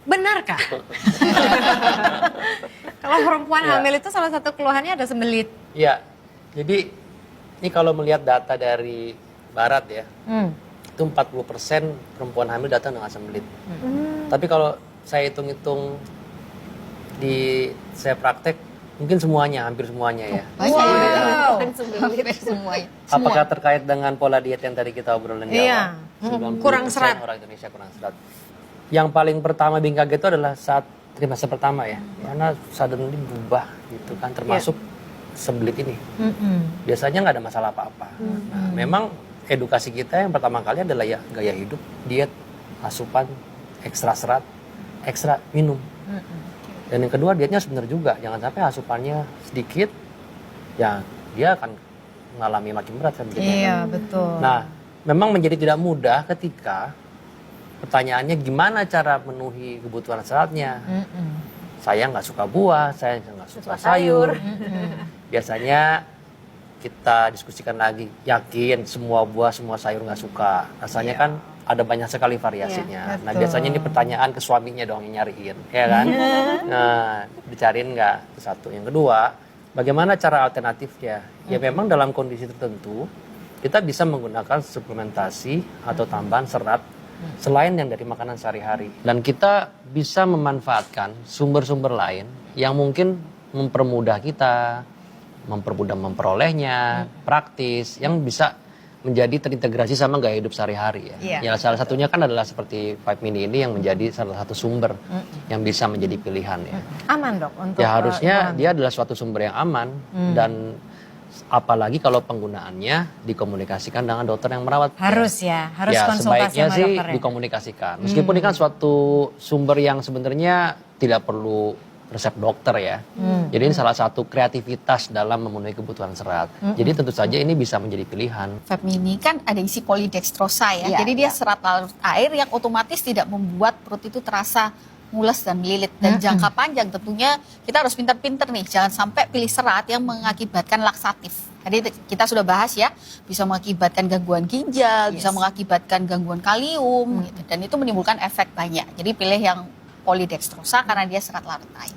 Benarkah? Kalau perempuan Ya. hamil itu salah satu keluhannya ada sembelit. Iya, jadi ini kalau melihat data dari Barat ya, itu 40% perempuan hamil datang dengan sembelit. Tapi kalau saya hitung-hitung saya praktek, mungkin semuanya, hampir semuanya ya. Wow. Hampir semuanya. Apakah terkait dengan pola diet yang tadi kita obrolin di Iya. awal? 90% Kurang serat. orang Indonesia kurang serat. Yang paling pertama bikin kaget itu adalah saat trimester pertama ya, karena suddenly berubah gitu kan, termasuk sembelit ini. Biasanya nggak ada masalah apa-apa. Nah, memang edukasi kita yang pertama kali adalah ya gaya hidup, diet, asupan, ekstra serat, ekstra minum. Dan yang kedua dietnya harus benar juga, jangan sampai asupannya sedikit, ya dia akan mengalami makin berat kan. Iya, betul. Nah, memang menjadi tidak mudah ketika pertanyaannya gimana cara memenuhi kebutuhan seratnya. Saya nggak suka buah, saya nggak suka sayur. Biasanya kita diskusikan lagi, yakin semua buah, semua sayur nggak suka. Rasanya kan ada banyak sekali variasinya. Nah, biasanya ini pertanyaan ke suaminya dong yang nyariin, ya kan? Nah, dicariin nggak? Satu. Yang kedua, bagaimana cara alternatifnya? Ya memang dalam kondisi tertentu, kita bisa menggunakan suplementasi atau tambahan serat selain yang dari makanan sehari-hari. Dan kita bisa memanfaatkan sumber-sumber lain yang mungkin mempermudah kita, mempermudah memperolehnya, praktis, yang bisa menjadi terintegrasi sama gaya hidup sehari-hari ya. Ya salah satunya kan adalah seperti Five Mini ini yang menjadi salah satu sumber yang bisa menjadi pilihan ya. Aman dok untuk Ya harusnya dia adalah suatu sumber yang aman dan apalagi kalau penggunaannya dikomunikasikan dengan dokter yang merawat. harus harus Ya konsultasi sebaiknya sama sih dokter ya. dikomunikasikan. Meskipun ini kan suatu sumber yang sebenarnya tidak perlu resep dokter ya. Jadi ini salah satu kreativitas dalam memenuhi kebutuhan serat. Jadi tentu saja ini bisa menjadi pilihan. Fab Mini kan ada isi polidextrosa ya. Jadi dia serat larut air yang otomatis tidak membuat perut itu terasa mules dan melilit. Dan jangka panjang tentunya kita harus pintar-pintar nih. Jangan sampai pilih serat yang mengakibatkan laksatif. Tadi kita sudah bahas ya, bisa mengakibatkan gangguan ginjal, bisa mengakibatkan gangguan kalium, gitu. Dan itu menimbulkan efek banyak. Jadi pilih yang polidextrosa karena dia serat larut air.